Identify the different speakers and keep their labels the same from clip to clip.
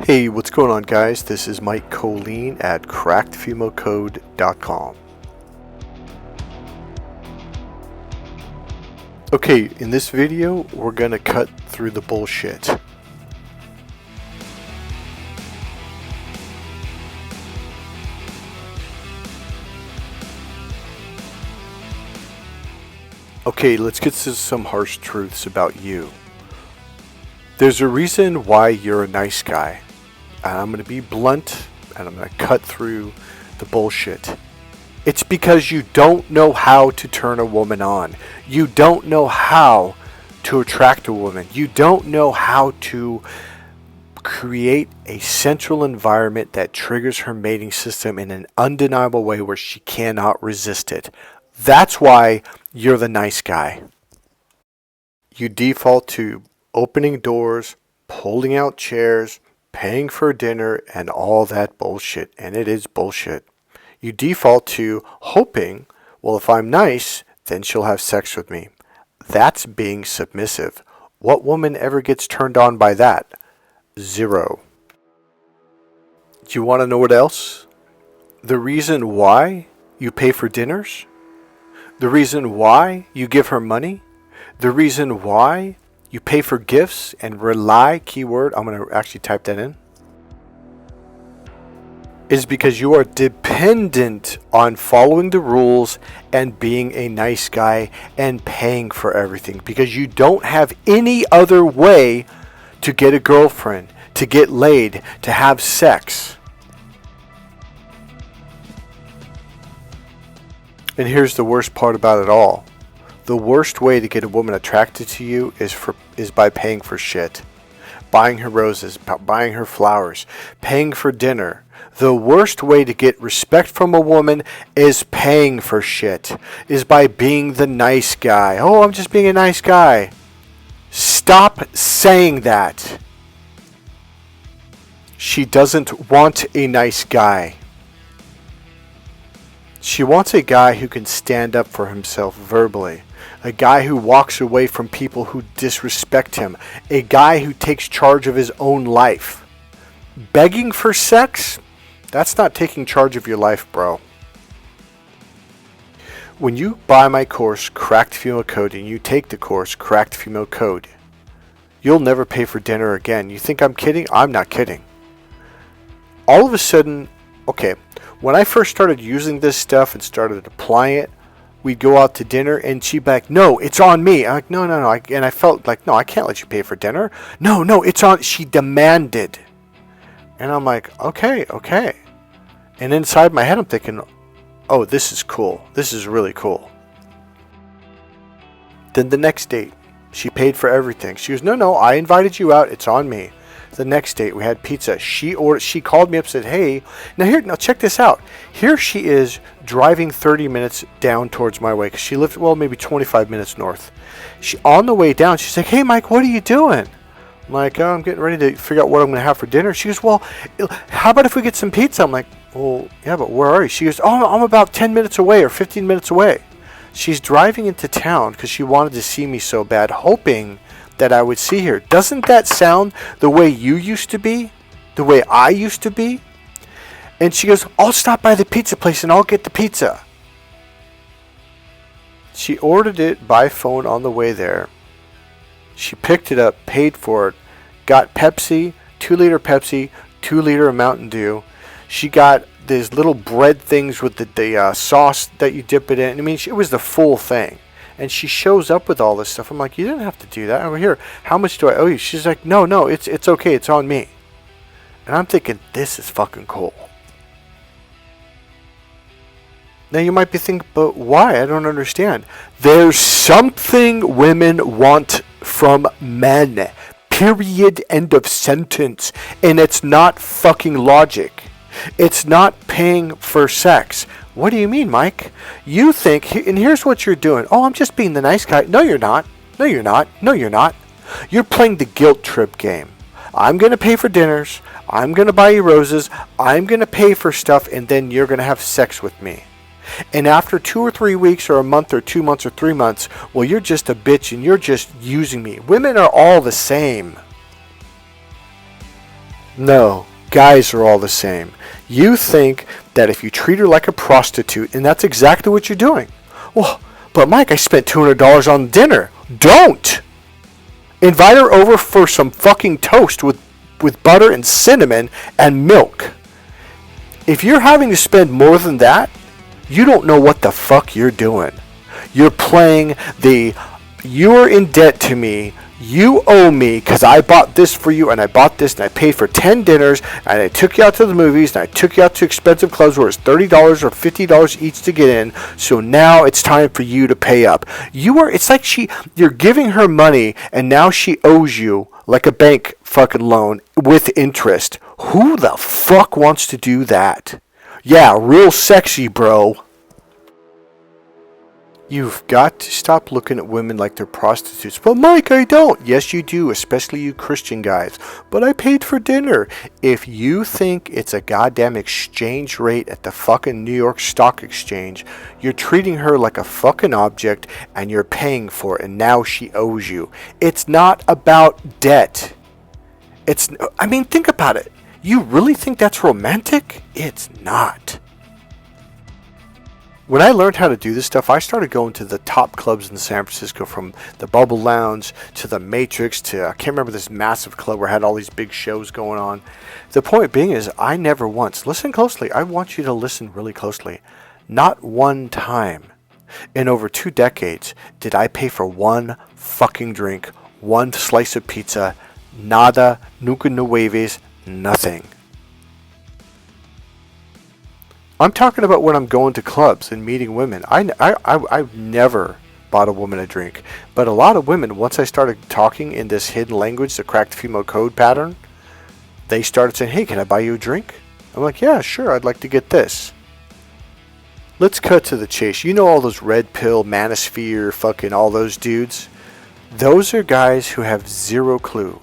Speaker 1: Hey, what's going on, guys? This is Mike Colleen at crackedfemalcode.com. Okay, in this video, we're gonna cut through the bullshit. Okay, let's get to some harsh truths about you. There's a reason why you're a nice guy. And I'm going to be blunt, and I'm going to cut through the bullshit. It's because you don't know how to turn a woman on. You don't know how to attract a woman. You don't know how to create a central environment that triggers her mating system in an undeniable way where she cannot resist it. That's why you're the nice guy. You default to opening doors, pulling out chairs, paying for dinner, and all that bullshit. And it is bullshit. You default to hoping, well, if I'm nice, then she'll have sex with me. That's being submissive. What woman ever gets turned on by that? Zero. Do you want to know what else? The reason why you pay for dinners? The reason why you give her money? The reason why you pay for gifts and rely, keyword, I'm going to actually type that in, is because you are dependent on following the rules and being a nice guy and paying for everything because you don't have any other way to get a girlfriend, to get laid, to have sex. And here's the worst part about it all. The worst way to get a woman attracted to you is by paying for shit. Buying her roses, buying her flowers, paying for dinner. The worst way to get respect from a woman is paying for shit. Is by being the nice guy. Oh, I'm just being a nice guy. Stop saying that. She doesn't want a nice guy. She wants a guy who can stand up for himself verbally. A guy who walks away from people who disrespect him. A guy who takes charge of his own life. Begging for sex? That's not taking charge of your life, bro. When you buy my course, Cracked Female Code, and you take the course, Cracked Female Code, you'll never pay for dinner again. You think I'm kidding? I'm not kidding. All of a sudden, okay, when I first started using this stuff and started applying it, we'd go out to dinner and she'd be like, no, it's on me. I'm like, no. And I felt like, no, I can't let you pay for dinner. No, it's on. She demanded. And I'm like, okay. And inside my head, I'm thinking, oh, this is cool. This is really cool. Then the next date, she paid for everything. She goes, no, I invited you out. It's on me. The next date, we had pizza. She called me up and said, hey, now check this out. Here she is driving 30 minutes down towards my way because she lived, maybe 25 minutes north. On the way down, she's like, hey, Mike, what are you doing? I'm like, oh, I'm getting ready to figure out what I'm going to have for dinner. She goes, well, how about if we get some pizza? I'm like, well, yeah, but where are you? She goes, oh, I'm about 10 minutes away or 15 minutes away. She's driving into town because she wanted to see me so bad, hoping that I would see her. Doesn't that sound the way you used to be? The way I used to be? And she goes, I'll stop by the pizza place and I'll get the pizza. She ordered it by phone on the way there. She picked it up, paid for it, got Pepsi, 2-liter Pepsi, 2-liter Mountain Dew. She got these little bread things with the sauce that you dip it in. I mean, it was the full thing. And she shows up with all this stuff. I'm like, you didn't have to do that. Over here, how much do I owe you? She's like, no, it's okay. It's on me. And I'm thinking, this is fucking cool. Now you might be thinking, but why? I don't understand. There's something women want from men. Period. End of sentence. And it's not fucking logic. It's not paying for sex. What do you mean, Mike? You think, and here's what you're doing. Oh, I'm just being the nice guy. No, you're not. You're playing the guilt trip game. I'm going to pay for dinners. I'm going to buy you roses. I'm going to pay for stuff, and then you're going to have sex with me. And after 2 or 3 weeks or a month or 2 months or 3 months, well, you're just a bitch and you're just using me. Women are all the same. No, guys are all the same. You think that if you treat her like a prostitute, and that's exactly what you're doing. Well, but Mike, I spent $200 on dinner. Don't! Invite her over for some fucking toast with butter and cinnamon and milk. If you're having to spend more than that, you don't know what the fuck you're doing. You're playing the you're in debt to me, you owe me because I bought this for you and I bought this and I paid for 10 dinners and I took you out to the movies and I took you out to expensive clubs where it's $30 or $50 each to get in. So now it's time for you to pay up. It's like you're giving her money and now she owes you like a bank fucking loan with interest. Who the fuck wants to do that? Yeah, real sexy, bro. You've got to stop looking at women like they're prostitutes. But Mike, I don't. Yes, you do, especially you Christian guys. But I paid for dinner. If you think it's a goddamn exchange rate at the fucking New York Stock Exchange, you're treating her like a fucking object and you're paying for it and now she owes you. It's not about debt. Think about it. You really think that's romantic? It's not. When I learned how to do this stuff, I started going to the top clubs in San Francisco, from the Bubble Lounge to the Matrix to, I can't remember, this massive club where I had all these big shows going on. The point being is, I never once, listen closely, I want you to listen really closely, not one time in over 2 decades did I pay for one fucking drink, one slice of pizza, nada, nunca no hueves, nothing. I'm talking about when I'm going to clubs and meeting women. I've never bought a woman a drink. But a lot of women, once I started talking in this hidden language, the cracked female code pattern, they started saying, hey, can I buy you a drink? I'm like, yeah, sure, I'd like to get this. Let's cut to the chase. You know all those red pill, manosphere, fucking all those dudes? Those are guys who have zero clue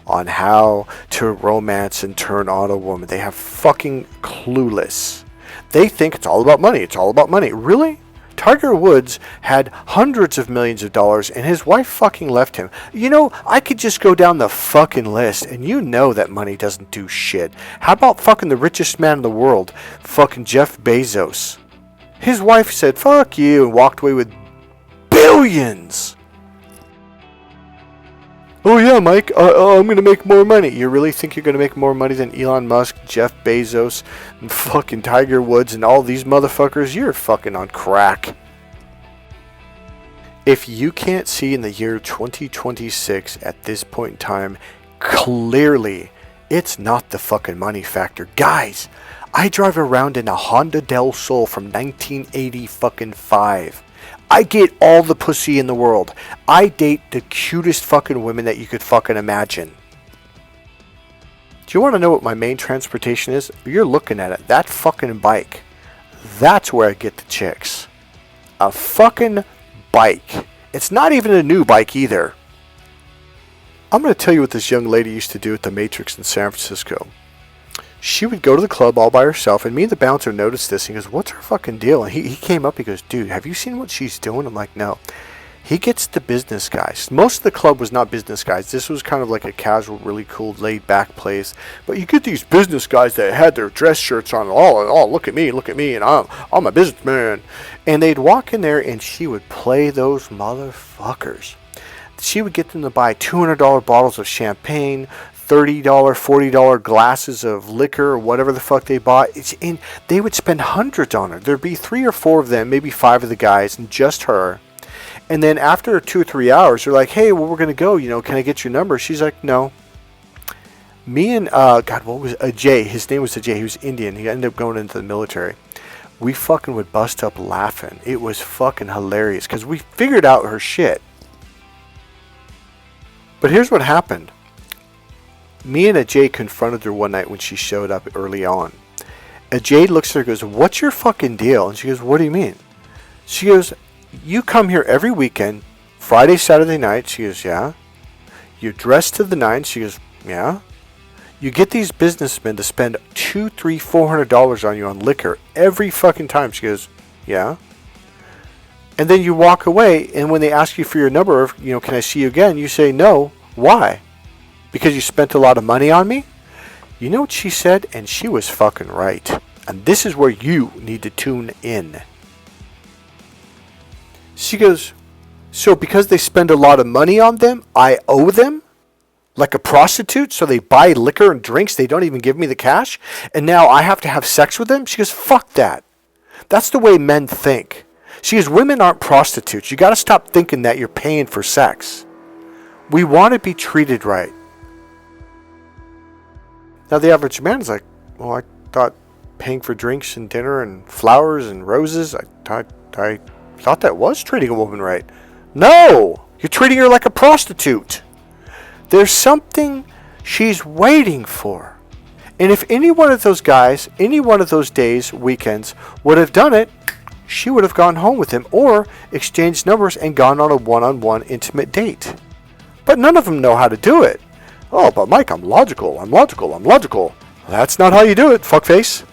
Speaker 1: on how to romance and turn on a woman. They have fucking clueless. They think it's all about money. It's all about money. Really? Tiger Woods had hundreds of millions of dollars and his wife fucking left him. You know, I could just go down the fucking list and you know that money doesn't do shit. How about fucking the richest man in the world, fucking Jeff Bezos? His wife said, fuck you, and walked away with billions. Oh yeah, Mike, I'm going to make more money. You really think you're going to make more money than Elon Musk, Jeff Bezos, and fucking Tiger Woods and all these motherfuckers? You're fucking on crack. If you can't see in the year 2026 at this point in time, clearly it's not the fucking money factor. Guys, I drive around in a Honda Del Sol from 1985. I get all the pussy in the world. I date the cutest fucking women that you could fucking imagine. Do you want to know what my main transportation is? You're looking at it. That fucking bike. That's where I get the chicks. A fucking bike. It's not even a new bike either. I'm going to tell you what this young lady used to do at the Matrix in San Francisco. She would go to the club all by herself, and me and the bouncer noticed this. He goes, what's her fucking deal? And he came up, he goes, dude, have you seen what she's doing? I'm like, no. He gets the business guys. Most of the club was not business guys. This was kind of like a casual, really cool, laid-back place. But you get these business guys that had their dress shirts on. Oh, look at me, and I'm a businessman. And they'd walk in there, and she would play those motherfuckers. She would get them to buy $200 bottles of champagne, $30, $40 glasses of liquor or whatever the fuck they bought. And they would spend hundreds on her. There'd be 3 or 4 of them, maybe 5 of the guys, and just her. And then after 2 or 3 hours, they're like, hey, well, we're going to go. You know, can I get your number? She's like, no. Me and, Ajay. His name was Ajay. He was Indian. He ended up going into the military. We fucking would bust up laughing. It was fucking hilarious because we figured out her shit. But here's what happened. Me and Ajay confronted her one night when she showed up early on. Ajay looks at her and goes, what's your fucking deal? And she goes, what do you mean? She goes, you come here every weekend, Friday, Saturday night. She goes, yeah. You dress to the nines. She goes, yeah. You get these businessmen to spend $200, $300, $400 on you on liquor every fucking time. She goes, yeah. And then you walk away, and when they ask you for your number, can I see you again? You say no. Why? because you spent a lot of money on me? You know what she said? And she was fucking right. And this is where you need to tune in. She goes, so because they spend a lot of money on them, I owe them? Like a prostitute? So they buy liquor and drinks, they don't even give me the cash? And now I have to have sex with them? She goes, fuck that. That's the way men think. She goes, women aren't prostitutes. You got to stop thinking that you're paying for sex. We want to be treated right. Now the average man is like, well, I thought paying for drinks and dinner and flowers and roses, I thought that was treating a woman right. No! You're treating her like a prostitute. There's something she's waiting for. And if any one of those guys, any one of those days, weekends, would have done it, she would have gone home with him or exchanged numbers and gone on a one-on-one intimate date. But none of them know how to do it. Oh, but Mike, I'm logical. That's not how you do it, fuckface.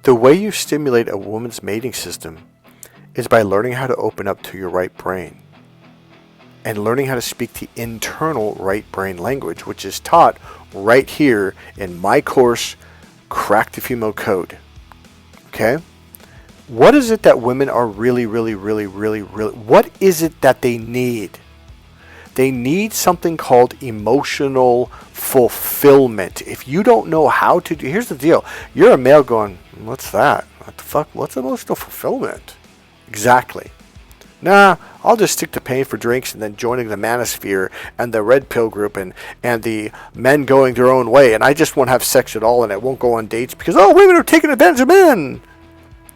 Speaker 1: The way you stimulate a woman's mating system is by learning how to open up to your right brain and learning how to speak the internal right brain language, which is taught right here in my course, Crack the Female Code. Okay? What is it that women are really, what is it that they need? They need something called emotional fulfillment. If you don't know how to do, here's the deal. You're a male going, what's that? What the fuck? What's emotional fulfillment? Exactly. Nah, I'll just stick to paying for drinks and then joining the manosphere and the red pill group and the men going their own way. And I just won't have sex at all and I won't go on dates because, oh, women are taking advantage of men.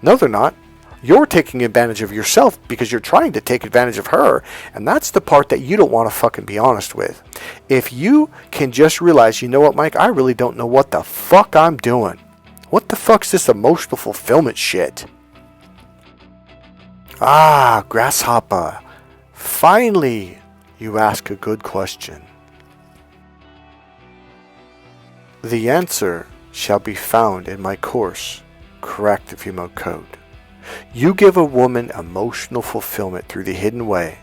Speaker 1: No, they're not. You're taking advantage of yourself because you're trying to take advantage of her. And that's the part that you don't want to fucking be honest with. If you can just realize, you know what, Mike, I really don't know what the fuck I'm doing. What the fuck's this emotional fulfillment shit? Ah, grasshopper. Finally, you ask a good question. The answer shall be found in my course, Crack the Female Code. You give a woman emotional fulfillment through the hidden way,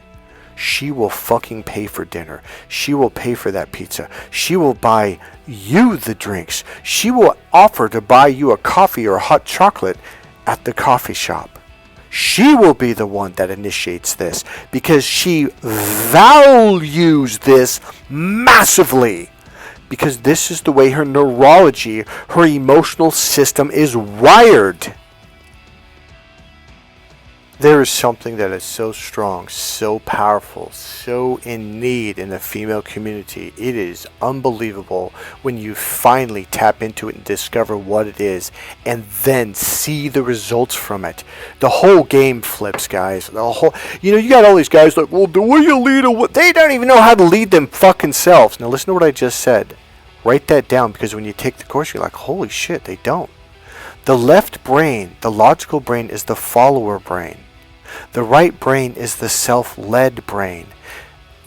Speaker 1: she will fucking pay for dinner. She will pay for that pizza. She will buy you the drinks. She will offer to buy you a coffee or a hot chocolate at the coffee shop. She will be the one that initiates this because she values this massively. Because this is the way her neurology, her emotional system is wired. There is something that is so strong, so powerful, so in need in the female community. It is unbelievable when you finally tap into it and discover what it is and then see the results from it. The whole game flips, guys. You got all these guys like, well, the way you lead they don't even know how to lead them fucking selves. Now listen to what I just said. Write that down because when you take the course, you're like, holy shit, they don't. The left brain, the logical brain, is the follower brain. The right brain is the self-led brain.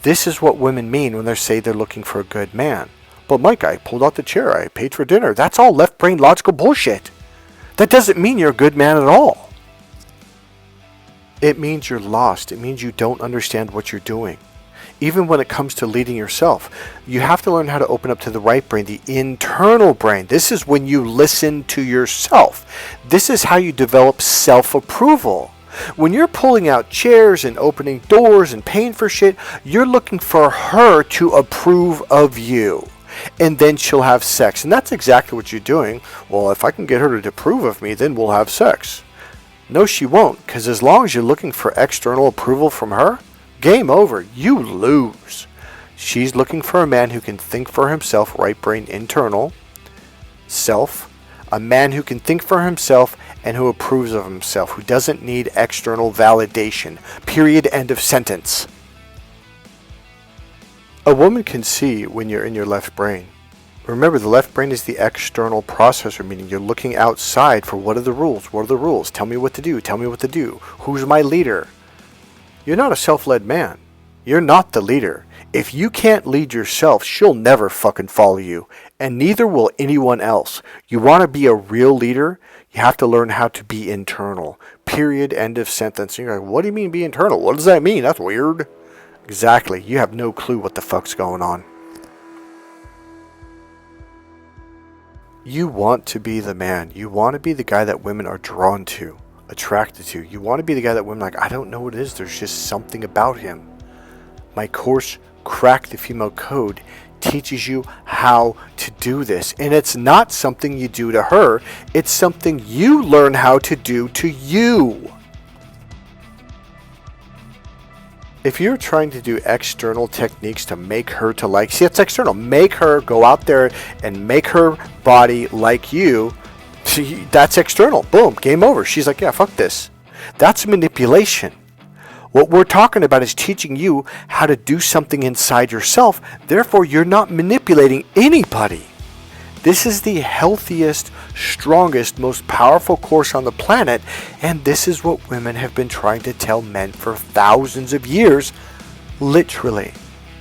Speaker 1: This is what women mean when they say they're looking for a good man. But Mike, I pulled out the chair. I paid for dinner. That's all left brain logical bullshit. That doesn't mean you're a good man at all. It means you're lost. It means you don't understand what you're doing. Even when it comes to leading yourself, you have to learn how to open up to the right brain, the internal brain. This is when you listen to yourself. This is how you develop self-approval. When you're pulling out chairs and opening doors and paying for shit, you're looking for her to approve of you. And then she'll have sex. And that's exactly what you're doing. Well, if I can get her to approve of me, then we'll have sex. No, she won't. Because as long as you're looking for external approval from her, game over. You lose. She's looking for a man who can think for himself, right brain internal, self. A man who can think for himself and who approves of himself, who doesn't need external validation. Period. End of sentence. A woman can see when you're in your left brain. Remember, the left brain is the external processor, meaning you're looking outside for what are the rules? What are the rules? Tell me what to do. Tell me what to do. Who's my leader? You're not a self-led man. You're not the leader. If you can't lead yourself, she'll never fucking follow you. And neither will anyone else. You want to be a real leader? You have to learn how to be internal. Period. End of sentence. And you're like, what do you mean be internal? What does that mean? That's weird. Exactly. You have no clue what the fuck's going on. You want to be the man. You want to be the guy that women are drawn to, attracted to. You want to be the guy that women are like, I don't know what it is. There's just something about him. My course, Crack the Female Code, teaches you how to do this. And it's not something you do to her. It's something you learn how to do to you. If you're trying to do external techniques to make her to like, see, it's external. Make her go out there and make her body like you. See, that's external. Boom, game over. She's like, yeah, fuck this. That's manipulation. What we're talking about is teaching you how to do something inside yourself. Therefore, you're not manipulating anybody. This is the healthiest, strongest, most powerful course on the planet, and this is what women have been trying to tell men for thousands of years, literally.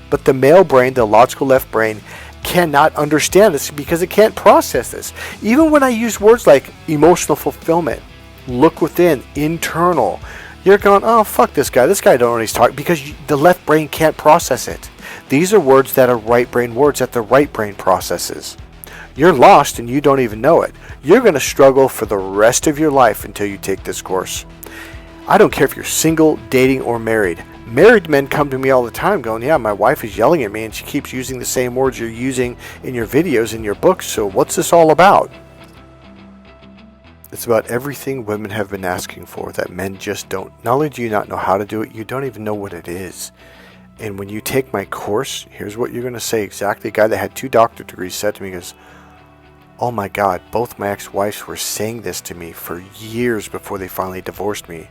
Speaker 1: But the male brain, the logical left brain, cannot understand this because it can't process this. Even when I use words like emotional fulfillment, look within, internal, you're going, oh, fuck this guy. This guy don't know what he's talking, because the left brain can't process it. These are words that are right brain words that the right brain processes. You're lost and you don't even know it. You're going to struggle for the rest of your life until you take this course. I don't care if you're single, dating, or married. Married men come to me all the time going, yeah, my wife is yelling at me and she keeps using the same words you're using in your videos, in your books, so what's this all about? It's about everything women have been asking for that men just don't. Not only do you not know how to do it, you don't even know what it is. And when you take my course, here's what you're going to say exactly. A guy that had 2 doctorate degrees said to me, he goes, oh my God, both my ex-wives were saying this to me for years before they finally divorced me.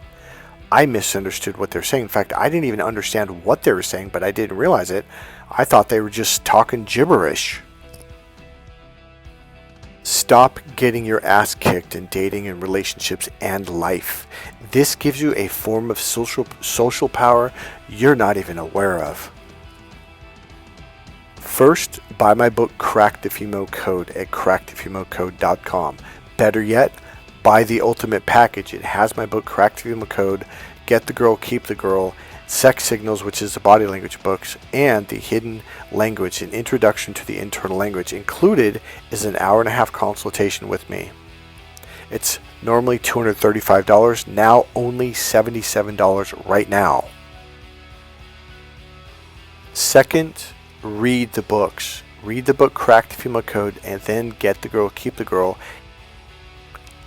Speaker 1: I misunderstood what they're saying. In fact, I didn't even understand what they were saying, but I didn't realize it. I thought they were just talking gibberish. Stop getting your ass kicked in dating and relationships and life. This gives you a form of social power you're not even aware of. First, buy my book, Crack the Female Code, at crackthefemalecode.com. Better yet, buy the ultimate package. It has my book, Crack the Female Code, Get the Girl, Keep the Girl, Sex Signals, which is the body language books, and the Hidden Language, an introduction to the internal language. Included is an hour-and-a-half consultation with me. It's normally $235, now only $77 right now. Second, read the books. Read the book, Crack the Female Code, and then Get the Girl, Keep the Girl.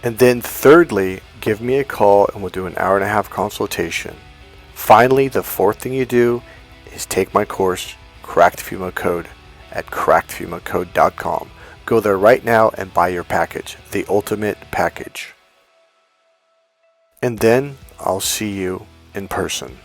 Speaker 1: And then thirdly, give me a call and we'll do an hour-and-a-half consultation. Finally, the fourth thing you do is take my course, Crack the Female Code, at crackthefemalecode.com. Go there right now and buy your package, the ultimate package. And then I'll see you in person.